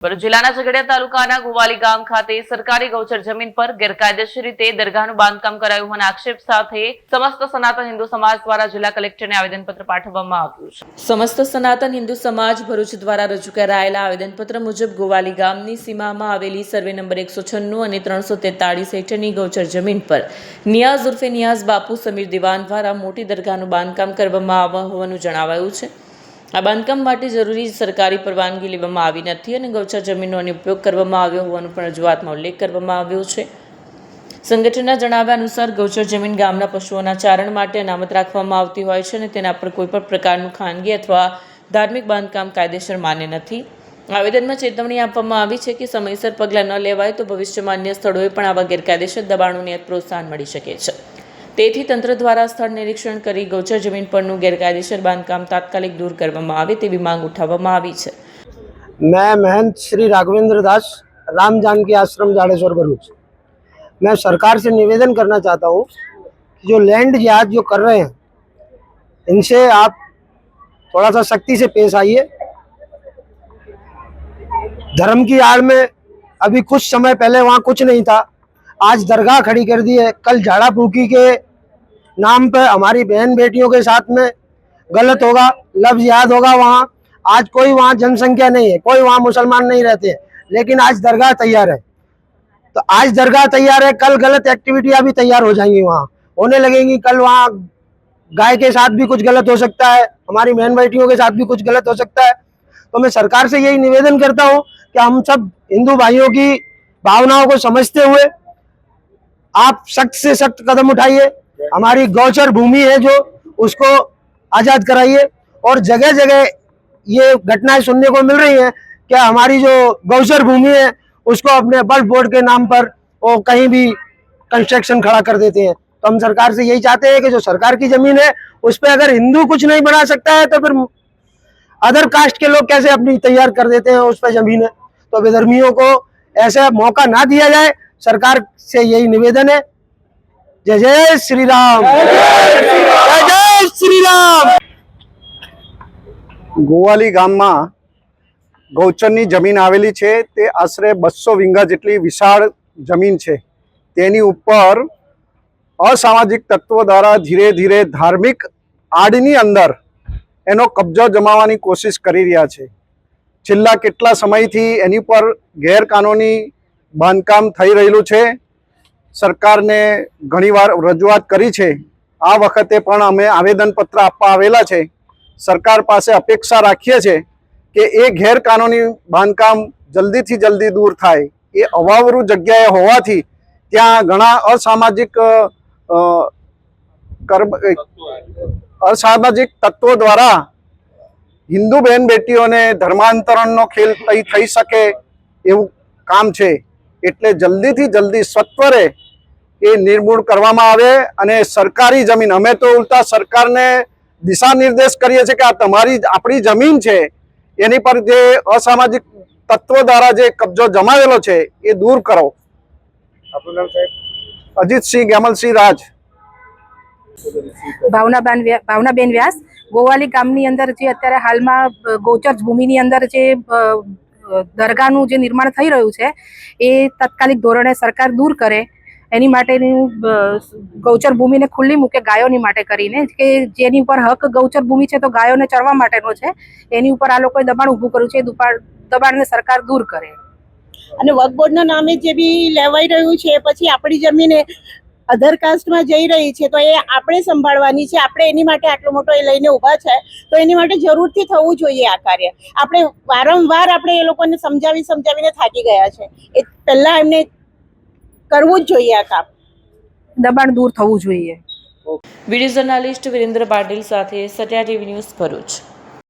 ભરૂચ જિલ્લાના ઝઘડિયા તાલુકાના ગોવાલી ગામ ખાતે સરકારી ગૌચર જમીન પર ગેરકાયદેસર રીતે દરગાહનું બાંધકામ કરાયું હોવાના આક્ષેપ સાથે સમસ્ત સનાતન હિન્દુ સમાજ દ્વારા જિલ્લા કલેક્ટરને આવેદનપત્ર પાઠવવામાં આવ્યું છે। સમસ્ત સનાતન હિન્દુ સમાજ ભરૂચ દ્વારા રજૂ કરાયેલા આવેદનપત્ર મુજબ ગોવાલી ગામની સીમામાં આવેલી સર્વે નંબર 196 અને 343 હેઠળની ગૌચર જમીન પર નિયાઝ ઉર્ફે નિયાઝ બાપુ સમીર દિવાન દ્વારા મોટી દરગાહનું બાંધકામ કરવામાં આવ્યું હોવાનું જણાવાયું છે। આ બાંધકામ માટે જરૂરી સરકારી પરવાનગી લેવામાં આવી નથી અને ગૌચર જમીનનો ઉપયોગ કરવામાં આવ્યો હોવાનું પણ રજૂઆતમાં ઉલ્લેખ કરવામાં આવ્યો છે। સંગઠનના જણાવ્યા અનુસાર ગૌચર જમીન ગામના પશુઓના ચારણ માટે અનામત રાખવામાં આવતી હોય છે અને તેના પર કોઈ પણ પ્રકારનું ખાનગી અથવા ધાર્મિક બાંધકામ કાયદેસર માન્ય નથી। આવેદનમાં ચેતવણી આપવામાં આવી છે કે સમયસર પગલાં ન લેવાય તો ભવિષ્યમાં અન્ય સ્થળોએ પણ આવા ગેરકાયદેસર દબાણોને પ્રોત્સાહન મળી શકે છે। તેથી તંત્ર દ્વારા સ્થળ નિરીક્ષણ કરી ગૌચર જમીન પરનું ગેરકાયદેસર બાંધકામ તાત્કાલિક दूर કરવામાં આવે તેવી માંગ ઉઠાવવામાં આવી છે। मैं महंत श्री राघवेंद्र दास राम जानकी आश्रम जाडेश्वर भरूच। मैं सरकार से निवेदन करना चाहता हूँ कि जो लैंड जिहाद जो कर रहे हैं इनसे आप थोड़ा सा सख्ती से पेश आइए। धर्म की आड़ में अभी कुछ समय पहले वहाँ कुछ नहीं था, आज दरगाह खड़ी कर दी है। कल झाड़ा फूकी के नाम पर हमारी बहन बेटियों के साथ में गलत होगा, लफ्ज़ याद होगा। वहाँ आज कोई वहाँ जनसंख्या नहीं है, कोई वहाँ मुसलमान नहीं रहते हैं, लेकिन आज दरगाह तैयार है। तो आज दरगाह तैयार है, कल गलत एक्टिविटियाँ भी तैयार हो जाएंगी, वहाँ होने लगेंगी। कल वहाँ गाय के साथ भी कुछ गलत हो सकता है, हमारी बहन बेटियों के साथ भी कुछ गलत हो सकता है। तो मैं सरकार से यही निवेदन करता हूँ कि हम सब हिंदू भाइयों की भावनाओं को समझते हुए आप सख्त से सख्त कदम उठाइए। हमारी गौचर भूमि है जो उसको आज़ाद कराइए। और जगह जगह ये घटनाएं सुनने को मिल रही हैं कि हमारी जो गौचर भूमि है उसको अपने वक्फ बोर्ड के नाम पर वो कहीं भी कंस्ट्रक्शन खड़ा कर देते हैं। तो हम सरकार से यही चाहते हैं कि जो सरकार की जमीन है उस पर अगर हिंदू कुछ नहीं बना सकता है तो फिर अदर कास्ट के लोग कैसे अपनी तैयार कर देते हैं उस पर जमीन है। तो विधर्मियों को ऐसा मौका ना दिया जाए, सरकार से यही निवेदन है। जय जय श्री राम, जय जय श्री राम। ગોવાલી ગામમાં ગૌચરની જમીન આવેલી છે તે આશરે 200 વીંગા જેટલી વિશાળ જમીન છે। તેની ઉપર અસામાજિક તત્વો દ્વારા ધીરે ધીરે ધાર્મિક આડની અંદર એનો કબજો જમાવવાની કોશિશ કરી રહ્યા છે। છેલ્લા કેટલા સમયથી એની પર ગેરકાનૂની બાંધકામ થઈ રહેલું છે। સરકારને ઘણીવાર રજૂઆત કરી છે, આ વખતે પણ અમે આવેદનપત્ર આપવા આવેલા છે। सरकार पास अपेक्षा राखीए छे कि ए गैरकानूनी बांधकाम जल्दी थी जल्दी दूर थाय। ए अवावरू जग्याए होवाथी त्यां घणा असामाजिक तत्वों द्वारा हिंदू बहन बेटीओने धर्मांतरणनो खेल थई शके एवुं काम छे। एटले जल्दी थी जल्दी सत्वरे ए निर्मूल करवामां आवे अने सरकारी जमीन अमे तो उल्टा सरकारने दिशा निर्देश करिए छे कि आ तमारी आपणी जमीन छे एनी पर जे असामाजिक तत्वों द्वारा जे कब्जो जमावेलो छे ए दूर करो। आपनुं नाम साहेब? अजीत सिंह गेमल सिंह राज। भावनाबेन व्यास। गोवाली गामनी अंदर जे अत्यारे हालमां गौचर भूमिनी अंदर जे दरगाहनुं जे निर्माण थई रह्युं छे ए तात्कालिक धोरणे सरकार दूर करे एनी माटेनी गौचर भूमिने खुल्ली मूके गायोनी माटे करीने के जेनी पर हक गौचर भूमि छे तो गायोने चरवा माटेनो छे एनी उपर आ लोकोए दबाण ऊभुं कर्युं छे। दबाणने सरकार दूर करे। અને વક્ફ બોર્ડના નામે જે બી લેવાઈ રહ્યું છે પછી આપણી જમીન અધર કાસ્ટમાં જઈ રહી છે તો એ આપણે સંભાળવાની છે। આપણે એની માટે આટલો મોટો એ લઈને ઊભા છે તો એની માટે જરૂરથી થવું જોઈએ આ કાર્ય। આપણે વારંવાર આપણે એ લોકોને સમજાવીને થાકી ગયા છે। એ પહેલા એમને કરવું જ જોઈએ આ કામ, દબાણ દૂર થવું જોઈએ। વીડિયો જર્નાલિસ્ટ વિરેન્દ્ર પાટીલ સાથે સત્યા ટીવી ન્યૂઝ ભરૂચ।